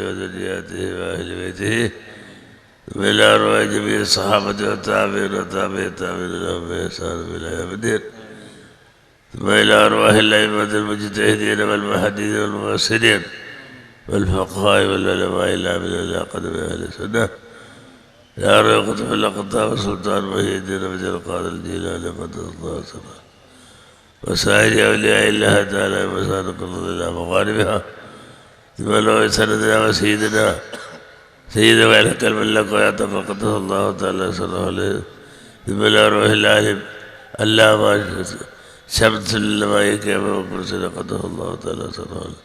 وذرياته وأهل بيته وإلى أرواح جميع الصحابة والتابعين وتابعي التابعين لهم بإحسان إلى يوم الدين ثم إلى أرواح الأئمة المجتهدين والمحدثين والمفسرين والفقهاء والعلماء العاملين لأقدم أهل السنة يا روح قطب الأقطاب والسلطان محي الدين بن القادر الجيلاني قدس الله سره وسائر أولياء الله تعالى ومسارق الأرض إلى مغاربها ثم لو سندنا وسيدنا سيد وعلك الملك ويعتقى قدس الله تعالى سره عليه ثم لا روح العالم اللهم شمس الملائكة كما وكرسل قدس الله تعالى سره عليه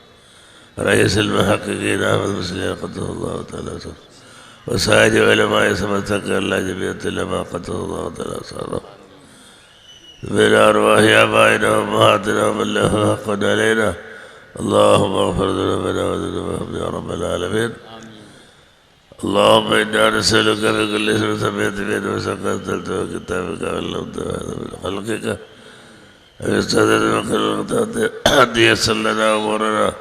رئيس المحققين أحمد مسلم قدس الله تعالى سره وسائر علماء سمتك الله جميع العلماء قدس الله تعالى سره من أرواح آبائنا وأمهاتنا ومن له حق علينا اللهم اغفر ذنوبنا وذنوبهم يا رب العالمين اللهم إنا نسألك بكل اسم سميت به نفسك أنزلته في كتابك وعلمته من خلقك أن يستهدد من خلقك أن ييسر لنا أمورنا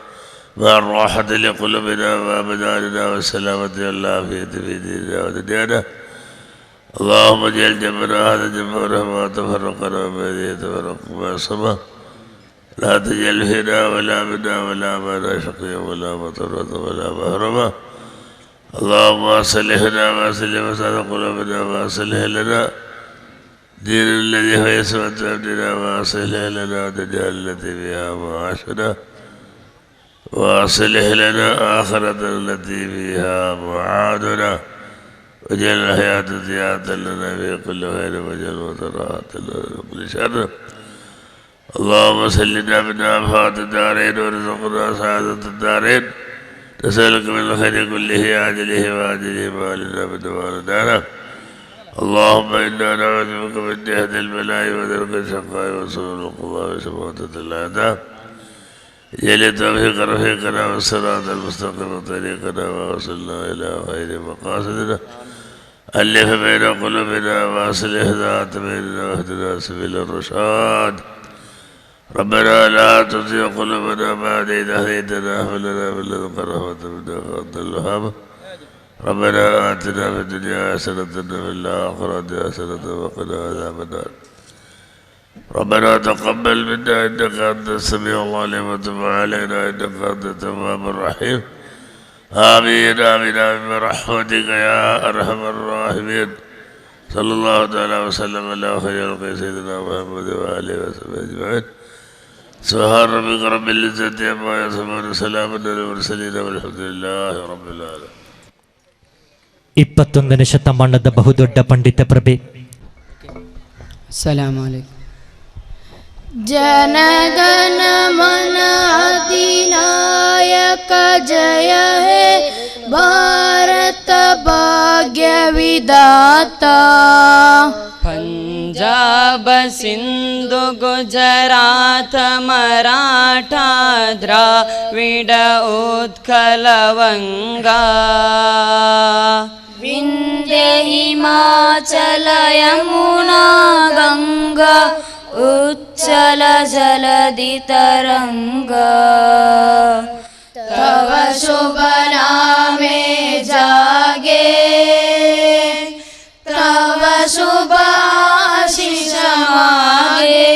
مع الراحة لقلوبنا وأبداننا والسلامة والعافية في ديننا ودنيانا اللهم اجعل جمعنا هذا جمع رحمة وتفرقنا من يتفرق معصمة لا تجعل فينا ولا منا ولا معنا شقيا ولا مطرة ولا مهرمة اللهم أصلحنا وأصلح مسائل قلوبنا وأصلح لنا دين الذي هو يسوع أمرنا وأصلح لنا دنيا التي فيها معاشنا وأصلح لنا آخرة التي فيها معادنا وجعل الحياة زيادة لنا في كل خير وجعل وتراحة لنا في كل شر اللهم سلنا من آفات الدارين وارزقنا سعادة الدارين نسألك من الخير كله عاجله وآجله ما لنا من دوار دارنا اللهم إنا نعوذ بك من جهد البلاء ودرك الشقاء وسوء القضاء وشماتة الأعداء جل توفيق رفيقنا والصراط المستقيم طريقنا ووصلنا إلى خير مقاصدنا ألف بين قلوبنا وأصلح ذات بيننا واهدنا سبيل الرشاد ربنا لا تزغ قلوبنا بعد إذ هديتنا وهب لنا من لدنك رحمة إنك أنت الوهاب ربنا آتنا في الدنيا حسنة وفي الآخرة حسنة وقنا عذاب النار ربنا تقبل منا إنك أنت السميع العليم وتب علينا إنك أنت التواب الرحيم آمين آمين آمين برحمتك يا أرحم الراحمين صلى الله تعالى وسلم على خير خلق سيدنا محمد وآله وصحبه أجمعين سبحان ربك رب العزة عما يصفون وسلام على المرسلين والحمد لله رب العالمين 21ನೇ ಶತಮಾನದ ಬಹುದೊಡ್ಡ ಪಂಡಿತ ಪ್ರಭೆ ಸಲಾಮು ಅಲೈಕುಂ ಜನಗಣ ಮನ ಅಧಿನಾಯಕ ಜಯ ಹೇ ಭಾರತ ಭಾಗ್ಯ ವಿಧಾತ ಪಂಜಾಬ ಸಿಂಧು ಗುಜರಾತ ಮರಾಠ ದ್ರಾವಿಡ ಉತ್ಕಲ ವಂಗಾ ವಿಂಧ್ಯ ಹಿಮಾಚಲ ಯಮುನಾ ಗಂಗಾ ಉಚ್ಚಲ ಜಲಧಿ ತರಂಗ ತವ ಶುಭ ನಾಮೆ ಜಾಗೆ ತವ ಶುಭ ಆಶೀಷ ಮಾಗೆ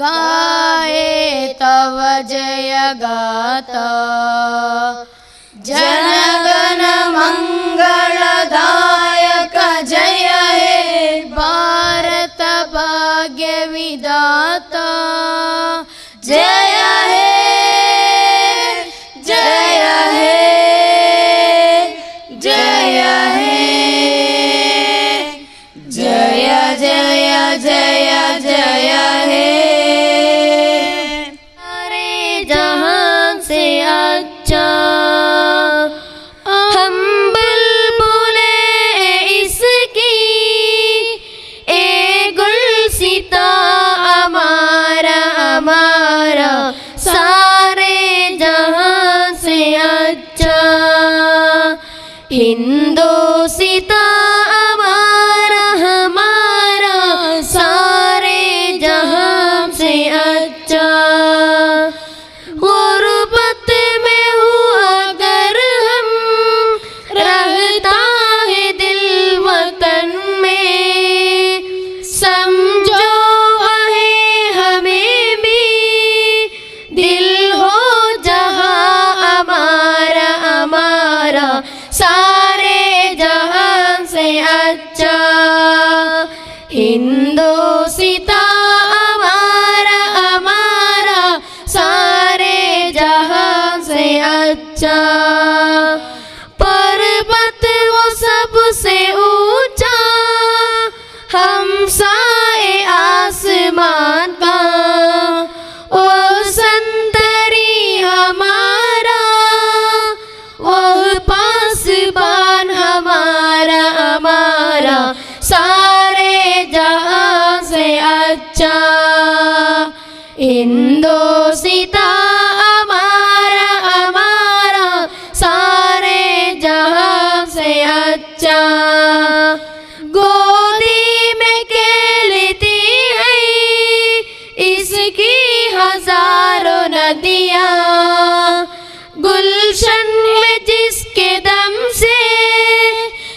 ಗಾಯೆ ತವ ಜಯ ಗಾತಾ ಜನಗಣ ಮಂಗಳದಾಯಕ ಜಯ ಹೇ ಭಾರತ ಭಾಗ್ಯ ವಿಧಾತ ಜಯ ಹೇ ಜಯ ಹೇ ಜಯ ಹೇ ಜಯ ಜಯ ಜಯ ಜಯ ಹೇ सारे जहां से अच्छा हम बुलबुले इसकी ए गुलसिता हमारा हमारा सारे जहां से अच्छा हिंदोसिता हमारा हमारा सारे जहां से अच्छा गुर्बत में हुआ अच्छा। पर्वत वो सबसे ऊंचा, हमसाए आसमान का, वो संतरी हमारा, वो पासबान हमारा, हमारा सारे जहां से अच्छा। हिंदोसिता हमारा, हमारा सारे जहां से अच्छा। गोदी में खेलती है इसकी हजारों नदियाँ, गुलशन में जिसके दम से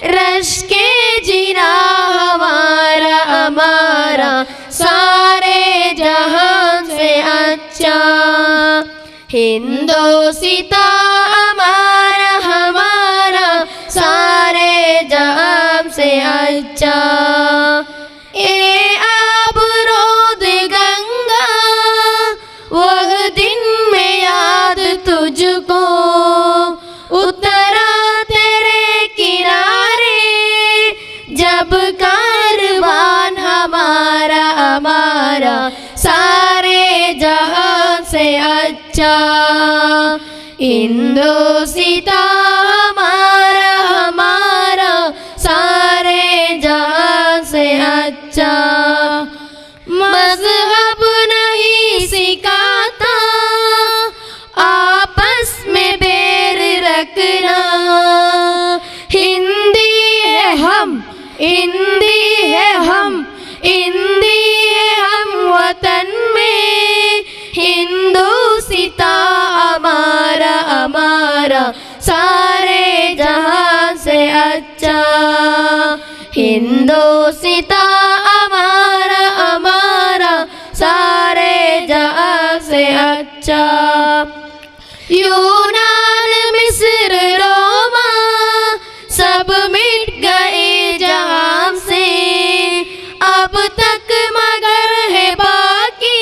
रश के जीना हमारा, हमारा सारे जहां से अच्छा। हिंदोसिता हमारा, हमारा सारे जहां से अच्छा। ए आबरोद गंगा वह दिन में याद तुझको, उतरा तेरे किनारे जब कारवान हमारा, हमारा सारे जहां से अच्छा। हिंदोसिता हमारा, हमारा सारे जहां से अच्छा। मज़हब नहीं सिखाता आपस में बैर रखना, हिंदी है हम, हिंदी है हम, हिंदी है हम वतन में, हिंदोसिता हमारा, हमारा सारे जहां से अच्छा। हिंदोसिता हमारा, हमारा सारे जहां से अच्छा। यूनान मिस्र रोमा सब मिट गए जहां से, अब तक मगर है बाकी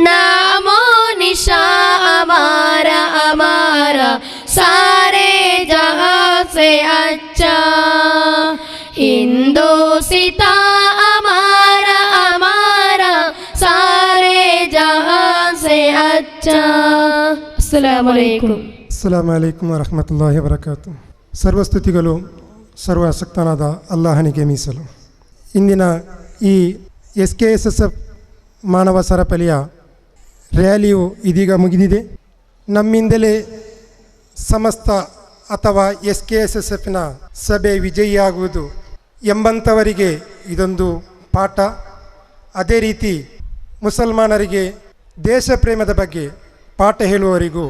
नामो निशान हमारा, हमारा सारे जहां से अच्छा। हिंदोसिता हमारा, हमारा सारे जहां से अच्छा। अस्सलामु अलैकुम। ಅಸ್ಸಲಾಮು ಅಲೈಕುಮ್ ವರಹಮತುಲ್ಲಾಹಿ ವಬರಕಾತು. ಸರ್ವಸ್ತುತಿಗಳು ಸರ್ವಶಕ್ತನಾದ ಅಲ್ಲಾಹನಿಗೆ ಮೀಸಲು. ಇಂದಿನ ಈ SKSSF ಮಾನವ ಸರಪಳಿಯ ರ್ಯಾಲಿಯು ಇದೀಗ ಮುಗಿದಿದೆ. ನಮ್ಮಿಂದಲೇ ಸಮಸ್ತ ಅಥವಾ SKSSFನ ಸಭೆ ವಿಜಯಿಯಾಗುವುದು ಎಂಬಂಥವರಿಗೆ ಇದೊಂದು ಪಾಠ. ಅದೇ ರೀತಿ ಮುಸಲ್ಮಾನರಿಗೆ ದೇಶ ಪ್ರೇಮದ ಬಗ್ಗೆ ಪಾಠ ಹೇಳುವವರಿಗೂ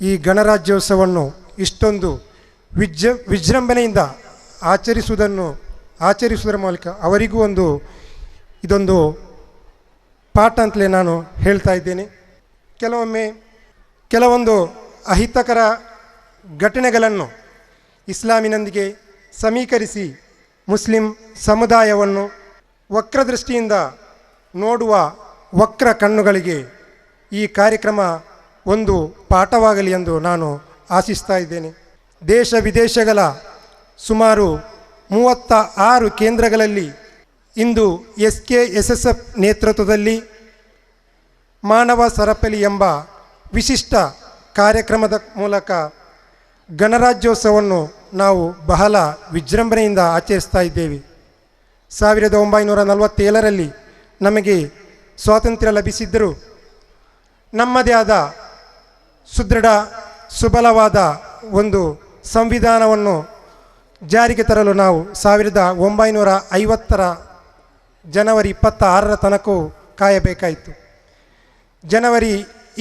ಈ ಗಣರಾಜ್ಯೋತ್ಸವವನ್ನು ಇಷ್ಟೊಂದು ವಿಜೃಂಭಣೆಯಿಂದ ಆಚರಿಸುವುದರ ಮೂಲಕ ಅವರಿಗೂ ಇದೊಂದು ಪಾಠ ಅಂತಲೇ ನಾನು ಹೇಳ್ತಾ ಇದ್ದೇನೆ. ಕೆಲವೊಂದು ಅಹಿತಕರ ಘಟನೆಗಳನ್ನು ಇಸ್ಲಾಮಿನೊಂದಿಗೆ ಸಮೀಕರಿಸಿ ಮುಸ್ಲಿಂ ಸಮುದಾಯವನ್ನು ವಕ್ರದೃಷ್ಟಿಯಿಂದ ನೋಡುವ ವಕ್ರ ಕಣ್ಣುಗಳಿಗೆ ಈ ಕಾರ್ಯಕ್ರಮ ಒಂದು ಪಾಠವಾಗಲಿ ಎಂದು ನಾನು ಆಶಿಸ್ತಾ ಇದ್ದೇನೆ. ದೇಶ ವಿದೇಶಗಳ ಸುಮಾರು 36 ಕೇಂದ್ರಗಳಲ್ಲಿ ಇಂದು SKSSF ನೇತೃತ್ವದಲ್ಲಿ ಮಾನವ ಸರಪಳಿ ಎಂಬ ವಿಶಿಷ್ಟ ಕಾರ್ಯಕ್ರಮದ ಮೂಲಕ ಗಣರಾಜ್ಯೋತ್ಸವವನ್ನು ನಾವು ಬಹಳ ವಿಜೃಂಭಣೆಯಿಂದ ಆಚರಿಸ್ತಾ ಇದ್ದೇವೆ. 1947ರಲ್ಲಿ ನಮಗೆ ಸ್ವಾತಂತ್ರ್ಯ ಲಭಿಸಿದ್ದರೂ ನಮ್ಮದೇ ಆದ ಸುದೃಢ ಸುಬಲವಾದ ಒಂದು ಸಂವಿಧಾನವನ್ನು ಜಾರಿಗೆ ತರಲು ನಾವು 1950ರ ಜನವರಿ 26ರ ತನಕ ಕಾಯಬೇಕಾಯಿತು. ಜನವರಿ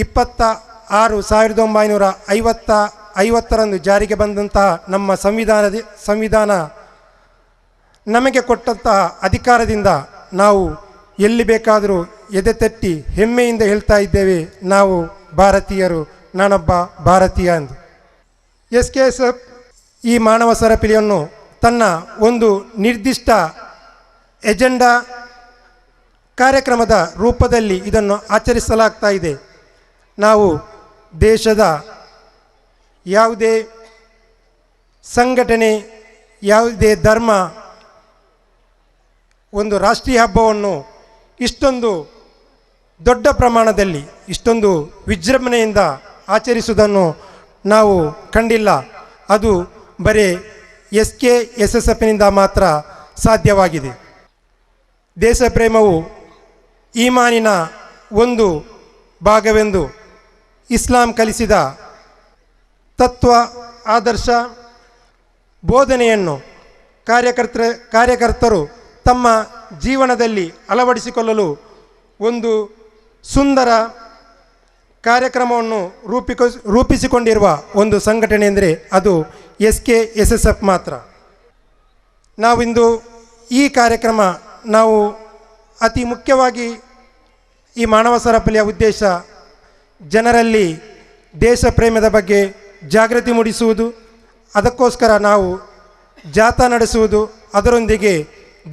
26, 1950ರಂದು ಜಾರಿಗೆ ಬಂದಂತಹ ನಮ್ಮ ಸಂವಿಧಾನ ನಮಗೆ ಕೊಟ್ಟಂತಹ ಅಧಿಕಾರದಿಂದ ನಾವು ಎಲ್ಲಿ ಬೇಕಾದರೂ ಎದೆ ತಟ್ಟಿ ಹೆಮ್ಮೆಯಿಂದ ಹೇಳ್ತಾ ಇದ್ದೇವೆ, ನಾವು ಭಾರತೀಯರು, ನಾನೊಬ್ಬ ಭಾರತೀಯ ಎಂದು. SKSF ಈ ಮಾನವ ಸರಪಳಿಯನ್ನು ತನ್ನ ಒಂದು ನಿರ್ದಿಷ್ಟ ಎಜೆಂಡಾ ಕಾರ್ಯಕ್ರಮದ ರೂಪದಲ್ಲಿ ಇದನ್ನು ಆಚರಿಸಲಾಗ್ತಾ ಇದೆ. ನಾವು ದೇಶದ ಯಾವುದೇ ಸಂಘಟನೆ, ಯಾವುದೇ ಧರ್ಮ ಒಂದು ರಾಷ್ಟ್ರೀಯ ಹಬ್ಬವನ್ನು ಇಷ್ಟೊಂದು ದೊಡ್ಡ ಪ್ರಮಾಣದಲ್ಲಿ, ಇಷ್ಟೊಂದು ವಿಜೃಂಭಣೆಯಿಂದ ಆಚರಿಸುವುದನ್ನು ನಾವು ಕಂಡಿಲ್ಲ. ಅದು ಬರೀ SKSSFನಿಂದ ಮಾತ್ರ ಸಾಧ್ಯವಾಗಿದೆ. ದೇಶ ಪ್ರೇಮವು ಈಮಾನಿನ ಒಂದು ಭಾಗವೆಂದು ಇಸ್ಲಾಂ ಕಲಿಸಿದ ತತ್ವ, ಆದರ್ಶ, ಬೋಧನೆಯನ್ನು ಕಾರ್ಯಕರ್ತರು ತಮ್ಮ ಜೀವನದಲ್ಲಿ ಅಳವಡಿಸಿಕೊಳ್ಳಲು ಒಂದು ಸುಂದರ ಕಾರ್ಯಕ್ರಮವನ್ನು ರೂಪಿಸಿಕೊಂಡಿರುವ ಒಂದು ಸಂಘಟನೆ ಎಂದರೆ ಅದು SKSSF ಮಾತ್ರ. ನಾವಿಂದು ಈ ಕಾರ್ಯಕ್ರಮ ನಾವು ಅತಿ ಮುಖ್ಯವಾಗಿ ಈ ಮಾನವ ಸರಪಳಿಯ ಉದ್ದೇಶ ಜನರಲ್ಲಿ ದೇಶ ಪ್ರೇಮದ ಬಗ್ಗೆ ಜಾಗೃತಿ ಮೂಡಿಸುವುದು. ಅದಕ್ಕೋಸ್ಕರ ನಾವು ಜಾಥಾ ನಡೆಸುವುದು, ಅದರೊಂದಿಗೆ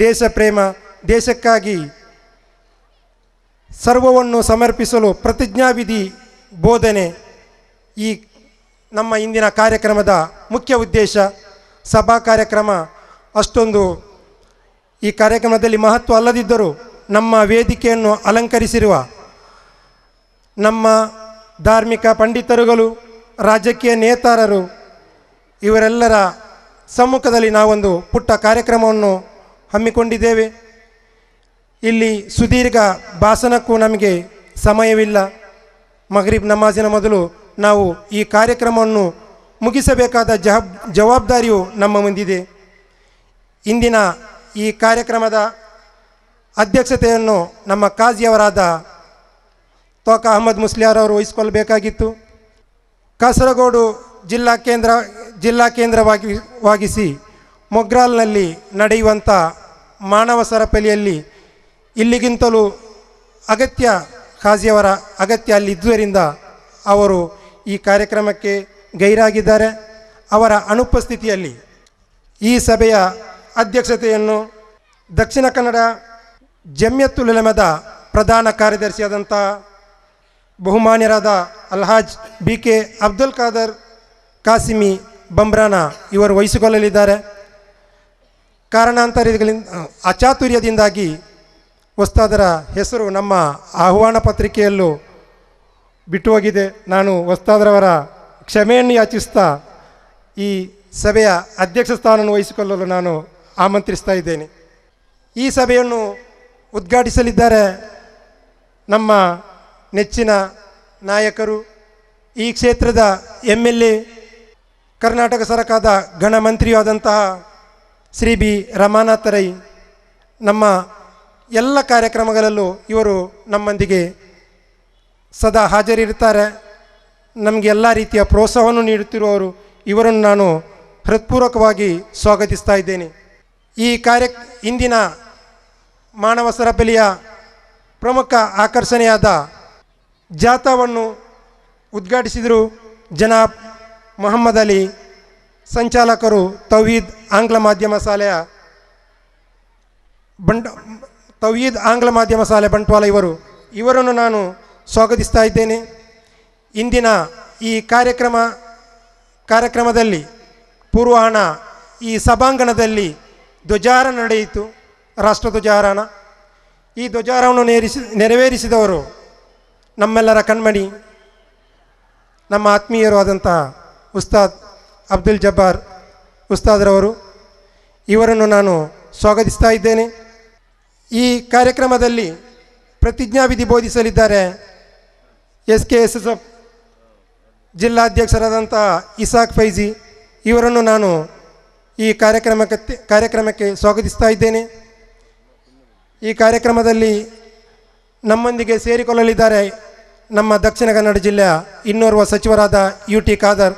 ದೇಶ ಪ್ರೇಮ, ದೇಶಕ್ಕಾಗಿ ಸರ್ವವನ್ನು ಸಮರ್ಪಿಸಲು ಪ್ರತಿಜ್ಞಾವಿಧಿ ಬೋಧನೆ ಈ ನಮ್ಮ ಇಂದಿನ ಕಾರ್ಯಕ್ರಮದ ಮುಖ್ಯ ಉದ್ದೇಶ. ಸಭಾ ಕಾರ್ಯಕ್ರಮ ಅಷ್ಟೊಂದು ಈ ಕಾರ್ಯಕ್ರಮದಲ್ಲಿ ಮಹತ್ವ ಅಲ್ಲದಿದ್ದರೂ ನಮ್ಮ ವೇದಿಕೆಯನ್ನು ಅಲಂಕರಿಸಿರುವ ನಮ್ಮ ಧಾರ್ಮಿಕ ಪಂಡಿತರುಗಳು, ರಾಜಕೀಯ ನೇತಾರರು, ಇವರೆಲ್ಲರ ಸಮ್ಮುಖದಲ್ಲಿ ನಾವೊಂದು ಪುಟ್ಟ ಕಾರ್ಯಕ್ರಮವನ್ನು ಹಮ್ಮಿಕೊಂಡಿದ್ದೇವೆ. ಇಲ್ಲಿ ಸುದೀರ್ಘ ಭಾಷಣಕ್ಕೂ ನಮಗೆ ಸಮಯವಿಲ್ಲ. ಮಗ್ರಿಬ್ ನಮಾಜಿನ ಮೊದಲು ನಾವು ಈ ಕಾರ್ಯಕ್ರಮವನ್ನು ಮುಗಿಸಬೇಕಾದ ಜವಾಬ್ದಾರಿಯು ನಮ್ಮ ಮುಂದಿದೆ. ಇಂದಿನ ಈ ಕಾರ್ಯಕ್ರಮದ ಅಧ್ಯಕ್ಷತೆಯನ್ನು ನಮ್ಮ ಕಾಜಿಯವರಾದ ತೋಕ ಅಹಮದ್ ಮುಸ್ಲಿಯಾರ್ ಅವರು ವಹಿಸಿಕೊಳ್ಳಬೇಕಾಗಿತ್ತು. ಕಾಸರಗೋಡು ಜಿಲ್ಲಾ ಕೇಂದ್ರವಾಗಿಸಿ ಮೊಗ್ರಾಲ್ನಲ್ಲಿ ನಡೆಯುವಂಥ ಮಾನವ ಸರಪಳಿಯಲ್ಲಿ ಇಲ್ಲಿಗಿಂತಲೂ ಅಗತ್ಯ, ಖಾಜಿಯವರ ಅಗತ್ಯ ಅಲ್ಲಿದ್ದುದರಿಂದ ಅವರು ಈ ಕಾರ್ಯಕ್ರಮಕ್ಕೆ ಗೈರಾಗಿದ್ದಾರೆ. ಅವರ ಅನುಪಸ್ಥಿತಿಯಲ್ಲಿ ಈ ಸಭೆಯ ಅಧ್ಯಕ್ಷತೆಯನ್ನು ದಕ್ಷಿಣ ಕನ್ನಡ ಜಮಿಯತುಲ್ ಉಲಮಾದ ಪ್ರಧಾನ ಕಾರ್ಯದರ್ಶಿಯಾದಂಥ ಬಹುಮಾನ್ಯರಾದ ಅಲ್ಹಾಜ್ BK ಅಬ್ದುಲ್ ಖಾದರ್ ಕಾಸಿಮಿ ಬಂಬ್ರಾನ ಇವರು ವಹಿಸಿಕೊಳ್ಳಲಿದ್ದಾರೆ. ಕಾರಣಾಂತರಗಳಿಂದ, ಅಚಾತುರ್ಯದಿಂದಾಗಿ ಉಸ್ತಾದರ ಹೆಸರು ನಮ್ಮ ಆಹ್ವಾನ ಪತ್ರಿಕೆಯಲ್ಲೂ ಬಿಟ್ಟು ಹೋಗಿದೆ. ನಾನು ಉಸ್ತಾದರವರ ಕ್ಷಮೆಯನ್ನು ಯಾಚಿಸ್ತಾ ಈ ಸಭೆಯ ಅಧ್ಯಕ್ಷ ಸ್ಥಾನವನ್ನು ವಹಿಸಿಕೊಳ್ಳಲು ನಾನು ಆಮಂತ್ರಿಸ್ತಾ ಇದ್ದೇನೆ. ಈ ಸಭೆಯನ್ನು ಉದ್ಘಾಟಿಸಲಿದ್ದಾರೆ ನಮ್ಮ ನೆಚ್ಚಿನ ನಾಯಕರು, ಈ ಕ್ಷೇತ್ರದ MLA, ಕರ್ನಾಟಕ ಸರ್ಕಾರದ ಗಣಮಂತ್ರಿಯೂ ಆದಂತಹ ಶ್ರೀ B ರಮಾನಾಥ ರೈ. ನಮ್ಮ ಎಲ್ಲ ಕಾರ್ಯಕ್ರಮಗಳಲ್ಲೂ ಇವರು ನಮ್ಮೊಂದಿಗೆ ಸದಾ ಹಾಜರಿರುತ್ತಾರೆ. ನಮಗೆ ಎಲ್ಲ ರೀತಿಯ ಪ್ರೋತ್ಸಾಹವನ್ನು ನೀಡುತ್ತಿರುವವರು. ಇವರನ್ನು ನಾನು ಹೃತ್ಪೂರ್ವಕವಾಗಿ ಸ್ವಾಗತಿಸ್ತಾ ಇದ್ದೇನೆ. ಈ ಇಂದಿನ ಮಾನವ ಸರಪಳಿಯ ಪ್ರಮುಖ ಆಕರ್ಷಣೆಯಾದ ಜಾಥಾವನ್ನು ಉದ್ಘಾಟಿಸಿದರು ಜನಾಬ್ ಮೊಹಮ್ಮದ್ ಅಲಿ, ಸಂಚಾಲಕರು ತೌಹೀದ್ ಆಂಗ್ಲ ಮಾಧ್ಯಮ ಶಾಲೆ ಬಂಟ್ವಾಳ. ಇವರನ್ನು ನಾನು ಸ್ವಾಗತಿಸ್ತಾ ಇದ್ದೇನೆ. ಇಂದಿನ ಈ ಕಾರ್ಯಕ್ರಮದಲ್ಲಿ ಪೂರ್ವಾಹ್ನ ಈ ಸಭಾಂಗಣದಲ್ಲಿ ಧ್ವಜಾರೋಹಣ ನಡೆಯಿತು, ರಾಷ್ಟ್ರ ಧ್ವಜಾರೋಹಣ. ಈ ಧ್ವಜಾರೋಹಣವನ್ನು ನೆರವೇರಿಸಿದವರು ನಮ್ಮೆಲ್ಲರ ಕಣ್ಮಣಿ, ನಮ್ಮ ಆತ್ಮೀಯರು ಆದಂತಹ ಉಸ್ತಾದ್ ಅಬ್ದುಲ್ ಜಬ್ಬಾರ್ ಉಸ್ತಾದ್ರವರು. ಇವರನ್ನು ನಾನು ಸ್ವಾಗತಿಸ್ತಾ ಇದ್ದೇನೆ. ಈ ಕಾರ್ಯಕ್ರಮದಲ್ಲಿ ಪ್ರತಿಜ್ಞಾವಿಧಿ ಬೋಧಿಸಲಿದ್ದಾರೆ SKSSF ಜಿಲ್ಲಾಧ್ಯಕ್ಷರಾದಂಥ ಇಸಾಕ್ ಫೈಜಿ. ಇವರನ್ನು ನಾನು ಈ ಕಾರ್ಯಕ್ರಮಕ್ಕೆ ಸ್ವಾಗತಿಸ್ತಾ ಇದ್ದೇನೆ. ಈ ಕಾರ್ಯಕ್ರಮದಲ್ಲಿ ನಮ್ಮೊಂದಿಗೆ ಸೇರಿಕೊಳ್ಳಲಿದ್ದಾರೆ ನಮ್ಮ ದಕ್ಷಿಣ ಕನ್ನಡ ಜಿಲ್ಲೆಯ ಇನ್ನೋರ್ವ ಸಚಿವರಾದ UT ಖಾದರ್.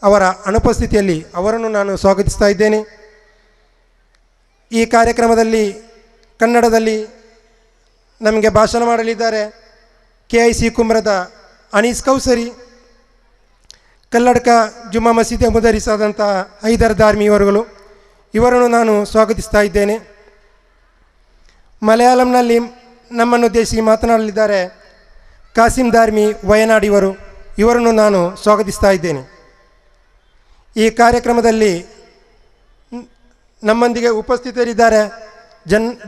ಅವರ ಅನುಪಸ್ಥಿತಿಯಲ್ಲಿ ಅವರನ್ನು ನಾನು ಸ್ವಾಗತಿಸ್ತಾ ಇದ್ದೇನೆ. ಈ ಕಾರ್ಯಕ್ರಮದಲ್ಲಿ ಕನ್ನಡದಲ್ಲಿ ನಮಗೆ ಭಾಷಣ ಮಾಡಲಿದ್ದಾರೆ KIC ಕುಮ್ರದ ಅನೀಸ್ ಕೌಸರಿ, ಕಲ್ಲಡ್ಕ ಜುಮ್ಮಾ ಮಸೀದಿ ಮುದರಿಸಾದಂಥ ಹೈದರ್ ದಾರ್ಮಿ ಇವರನ್ನು ನಾನು ಸ್ವಾಗತಿಸ್ತಾ ಇದ್ದೇನೆ. ಮಲಯಾಳಂನಲ್ಲಿ ನಮ್ಮನ್ನುದ್ದೇಶಿಸಿ ಮಾತನಾಡಲಿದ್ದಾರೆ ಕಾಸಿಂ ದಾರ್ಮಿ ವಯನಾಡ್ ಇವರನ್ನು ನಾನು ಸ್ವಾಗತಿಸ್ತಾ ಇದ್ದೇನೆ. ಈ ಕಾರ್ಯಕ್ರಮದಲ್ಲಿ ನಮ್ಮೊಂದಿಗೆ ಉಪಸ್ಥಿತರಿದ್ದಾರೆ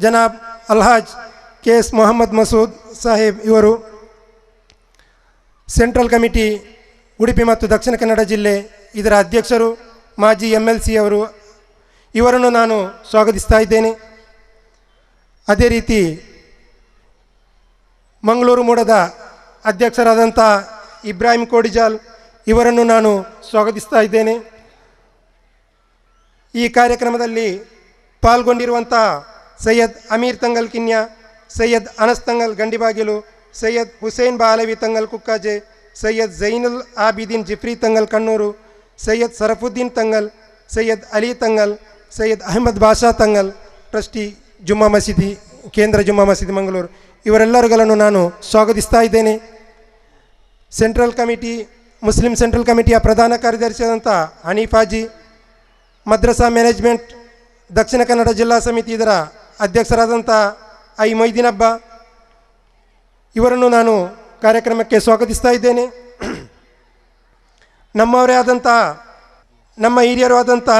ಜನಾಬ್ ಅಲ್ಹಾಜ್ KS ಮೊಹಮ್ಮದ್ ಮಸೂದ್ ಸಾಹೇಬ್. ಇವರು ಸೆಂಟ್ರಲ್ ಕಮಿಟಿ ಉಡುಪಿ ಮತ್ತು ದಕ್ಷಿಣ ಕನ್ನಡ ಜಿಲ್ಲೆ ಇದರ ಅಧ್ಯಕ್ಷರು, ಮಾಜಿ MLC ಅವರು. ಇವರನ್ನು ನಾನು ಸ್ವಾಗತಿಸ್ತಾ ಇದ್ದೇನೆ. ಅದೇ ರೀತಿ ಮಂಗಳೂರು ಮೂಡದ ಅಧ್ಯಕ್ಷರಾದಂಥ ಇಬ್ರಾಹಿಂ ಕೋಡಿಜಾಲ್ ಇವರನ್ನು ನಾನು ಸ್ವಾಗತಿಸ್ತಾ ಇದ್ದೇನೆ. ಈ ಕಾರ್ಯಕ್ರಮದಲ್ಲಿ ಪಾಲ್ಗೊಂಡಿರುವಂಥ ಸೈಯದ್ ಅಮೀರ್ ತಂಗಲ್ ಕಿನ್ಯಾ, ಸೈಯದ್ ಅನಸ್ ತಂಗಲ್ ಗಂಡಿಬಾಗಿಲು, ಸೈಯದ್ ಹುಸೇನ್ ಬಾಲವಿ ತಂಗಲ್ ಕುಕ್ಕಾಜೆ, ಸೈಯದ್ ಝೈನುಲ್ ಆಬಿದೀನ್ ಜಿಫ್ರಿ ತಂಗಲ್ ಕಣ್ಣೂರು, ಸೈಯದ್ ಸರಫುದ್ದೀನ್ ತಂಗಲ್, ಸೈಯದ್ ಅಲಿ ತಂಗಲ್, ಸೈಯದ್ ಅಹಮದ್ ಬಾಷಾ ತಂಗಲ್, ಟ್ರಸ್ಟಿ ಜುಮ್ಮಾ ಮಸೀದಿ, ಕೇಂದ್ರ ಜುಮ್ಮಾ ಮಸೀದಿ ಮಂಗಳೂರು, ಇವರೆಲ್ಲರುಗಳನ್ನು ನಾನು ಸ್ವಾಗತಿಸ್ತಾ ಇದ್ದೇನೆ. ಮುಸ್ಲಿಂ ಸೆಂಟ್ರಲ್ ಕಮಿಟಿಯ ಪ್ರಧಾನ ಕಾರ್ಯದರ್ಶಿಯಾದಂಥ ಹನೀಫಾಜಿ, ಮದ್ರಸಾ ಮ್ಯಾನೇಜ್ಮೆಂಟ್ ದಕ್ಷಿಣ ಕನ್ನಡ ಜಿಲ್ಲಾ ಸಮಿತಿ ಇದರ ಅಧ್ಯಕ್ಷರಾದಂಥ ಮೊಯ್ದೀನ್ ಹಬ್ಬ, ಇವರನ್ನು ನಾನು ಕಾರ್ಯಕ್ರಮಕ್ಕೆ ಸ್ವಾಗತಿಸ್ತಾ ಇದ್ದೇನೆ. ನಮ್ಮವರೇ ಆದಂತಹ, ನಮ್ಮ ಹಿರಿಯರು ಆದಂತಹ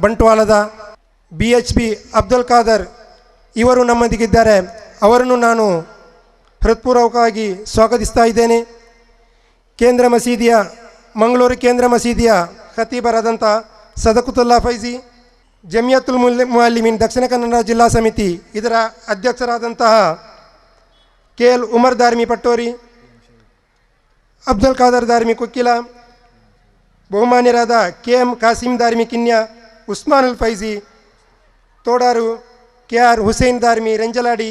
ಬಂಟ್ವಾಳದ BHP ಅಬ್ದುಲ್ ಖಾದರ್ ಇವರು ನಮ್ಮೊಂದಿಗಿದ್ದಾರೆ. ಅವರನ್ನು ನಾನು ಹೃತ್ಪೂರ್ವಕವಾಗಿ ಸ್ವಾಗತಿಸ್ತಾ ಇದ್ದೇನೆ. ಮಂಗಳೂರು ಕೇಂದ್ರ ಮಸೀದಿಯ ಖತೀಬರಾದಂಥ ಸದಕುತುಲ್ಲಾ ಫೈಜಿ, ಜಮಿಯತುಲ್ ಮುಅಲ್ಲಿಮೀನ್ ದಕ್ಷಿಣ ಕನ್ನಡ ಜಿಲ್ಲಾ ಸಮಿತಿ ಇದರ ಅಧ್ಯಕ್ಷರಾದಂತಹ KL Umar ದಾರ್ಮಿ Pattori, Abdul Khader ದಾರ್ಮಿ Kukkila, ಬಹುಮಾನ್ಯರಾದ KM Kasim ದಾರ್ಮಿ ಕಿನ್ಯಾ, ಉಸ್ಮಾನುಲ್ Faizy ತೋಡಾರು, KR Hussain ದಾರ್ಮಿ ರೆಂಜಲಾಡಿ,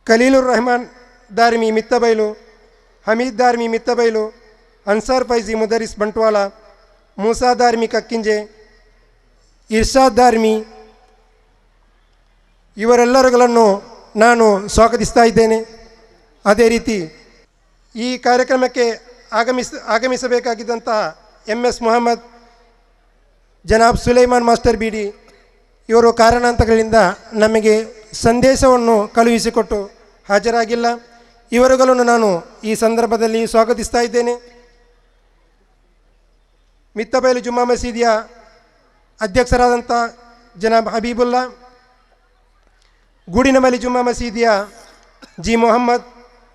ಖಲೀಲುರ್ Rahman ದಾರ್ಮಿ Mittabailu, Hamid ದಾರ್ಮಿ Mittabailu, Ansar Faizy ಮುದರಿಸ್ Bantwal, Musa ದಾರ್ಮಿ ಕಕ್ಕಿಂಜೆ, Irshad ದಾರ್ಮಿ, ಇವರೆಲ್ಲರುಗಳನ್ನು ನಾನು ಸ್ವಾಗತಿಸ್ತಾ ಇದ್ದೇನೆ. ಅದೇ ರೀತಿ ಈ ಕಾರ್ಯಕ್ರಮಕ್ಕೆ ಆಗಮಿಸಬೇಕಾಗಿದ್ದಂತಹ MS Mohammed, Janab Sulaiman master BD ಇವರು ಕಾರಣಾಂತರಗಳಿಂದ ನಮಗೆ ಸಂದೇಶವನ್ನು ಕಳುಹಿಸಿಕೊಟ್ಟು ಹಾಜರಾಗಿಲ್ಲ. ಇವರುಗಳನ್ನು ನಾನು ಈ ಸಂದರ್ಭದಲ್ಲಿ ಸ್ವಾಗತಿಸ್ತಾ ಇದ್ದೇನೆ. ಮಿತ್ತಬೈಲು ಜುಮ್ಮಾ ಮಸೀದಿಯ ಅಧ್ಯಕ್ಷರಾದಂಥ ಜನಾಬ್ ಹಬೀಬುಲ್ಲಾ, ಗೂಡಿನಮಲಿ ಜುಮ್ಮಾ ಮಸೀದಿಯ G ಮೊಹಮ್ಮದ್,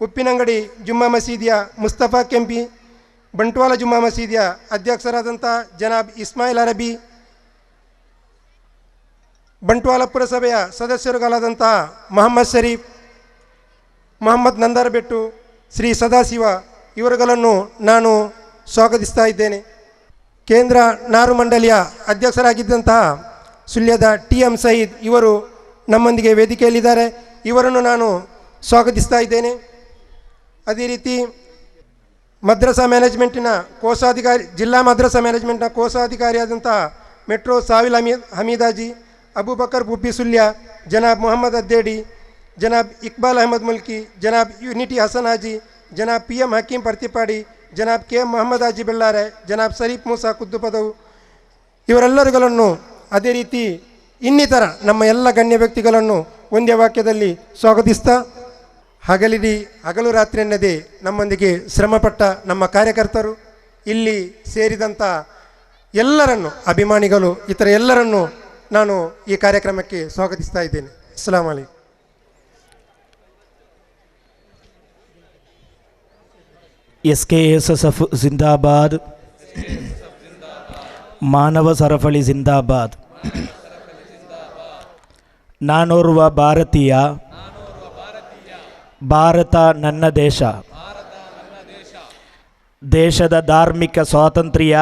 ಉಪ್ಪಿನಂಗಡಿ ಜುಮ್ಮಾ ಮಸೀದಿಯ ಮುಸ್ತಫಾ ಕೆಂಪಿ, ಬಂಟ್ವಾಳ ಜುಮ್ಮಾ ಮಸೀದಿಯ ಅಧ್ಯಕ್ಷರಾದಂಥ ಜನಾಬ್ ಇಸ್ಮಾಯಿಲ್ ಅರಬಿ, ಬಂಟ್ವಾಳ ಪುರಸಭೆಯ ಸದಸ್ಯರುಗಳಾದಂಥ ಮೊಹಮ್ಮದ್ ಶರೀಫ್, ಮೊಹಮ್ಮದ್ ನಂದಾರಬೆಟ್ಟು, ಶ್ರೀ ಸದಾಶಿವ ಇವರುಗಳನ್ನು ನಾನು ಸ್ವಾಗತಿಸ್ತಾ ಇದ್ದೇನೆ. ಕೇಂದ್ರ ನಾರು ಮಂಡಳಿಯ ಅಧ್ಯಕ್ಷರಾಗಿದ್ದಂತಹ ಸುಳ್ಯದ TM ಸಯೀದ್ ಇವರು ನಮ್ಮೊಂದಿಗೆ ವೇದಿಕೆಯಲ್ಲಿದ್ದಾರೆ. ಇವರನ್ನು ನಾನು ಸ್ವಾಗತಿಸ್ತಾ ಇದ್ದೇನೆ. ಅದೇ ರೀತಿ ಮದ್ರಸಾ ಮ್ಯಾನೇಜ್ಮೆಂಟಿನ ಜಿಲ್ಲಾ ಮದ್ರಸಾ ಮ್ಯಾನೇಜ್ಮೆಂಟ್ನ ಕೋಶಾಧಿಕಾರಿಯಾದಂತಹ ಮೆಟ್ರೋ ಸಾವಿಲ್ ಹಮೀದಾಜಿ, Abubakar Bubbi Sullia, Janab Mohammed Addedi, Janab Iqbal Ahmed Mulki, Janab unity Hasan Haji, Janab PM Hakeem Parthipadi, Janab KM Mohammed Haji Bellare, Janab Shareef Moosa Kuddupadavu ಇವರೆಲ್ಲರುಗಳನ್ನು, ಅದೇ ರೀತಿ ಇನ್ನಿತರ ನಮ್ಮ ಎಲ್ಲ ಗಣ್ಯ ವ್ಯಕ್ತಿಗಳನ್ನು ಒಂದೇ ವಾಕ್ಯದಲ್ಲಿ ಸ್ವಾಗತಿಸ್ತಾ, ಹಗಲು ರಾತ್ರಿ ಎನ್ನದೇ ನಮ್ಮೊಂದಿಗೆ ಶ್ರಮಪಟ್ಟ ನಮ್ಮ ಕಾರ್ಯಕರ್ತರು, ಇಲ್ಲಿ ಸೇರಿದಂಥ ಎಲ್ಲರನ್ನು, ಅಭಿಮಾನಿಗಳು, ಇತರ ಎಲ್ಲರನ್ನು ನಾನು ಈ ಕಾರ್ಯಕ್ರಮಕ್ಕೆ ಸ್ವಾಗತಿಸ್ತಾ ಇದ್ದೇನೆ. ಅಸ್ಸಲಾಮು ಅಲೈಕುಂ. SKSSF ಜಿಂದಾಬಾದ್, ಮಾನವ ಸರಪಳಿ ಜಿಂದಾಬಾದ್. ನಾನೋರ್ವ ಭಾರತೀಯ, ಭಾರತ ನನ್ನ ದೇಶ, ದೇಶದ ಧಾರ್ಮಿಕ ಸ್ವಾತಂತ್ರ್ಯ,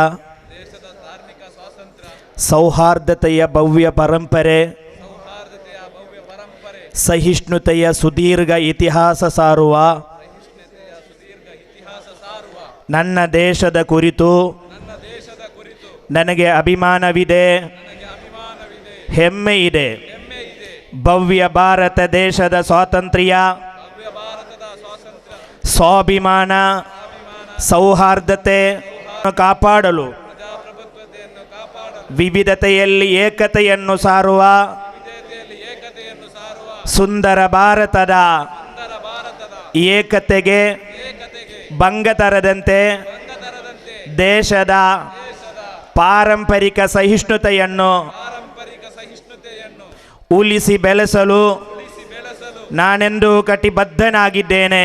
ಸೌಹಾರ್ದತೆಯ ಭವ್ಯ ಪರಂಪರೆ, ಸಹಿಷ್ಣುತೆಯ ಸುದೀರ್ಘ ಇತಿಹಾಸ ಸಾರುವ ನನ್ನ ದೇಶದ ಕುರಿತು ನನಗೆ ಅಭಿಮಾನವಿದೆ, ಹೆಮ್ಮೆ ಇದೆ. ಭವ್ಯ ಭಾರತ ದೇಶದ ಸ್ವಾತಂತ್ರ್ಯ, ಸ್ವಾಭಿಮಾನ, ಸೌಹಾರ್ದತೆ ಕಾಪಾಡಲು, ವಿವಿಧತೆಯಲ್ಲಿ ಏಕತೆಯನ್ನು ಸಾರುವ ಸುಂದರ ಭಾರತದ ಏಕತೆಗೆ ಭಂಗ ತರದಂತೆ ದೇಶದ ಪಾರಂಪರಿಕ ಸಹಿಷ್ಣುತೆಯನ್ನು ಉಳಿಸಿ ಬೆಳೆಸಲು ನಾನೆಂದೂ ಕಟಿಬದ್ಧನಾಗಿದ್ದೇನೆ.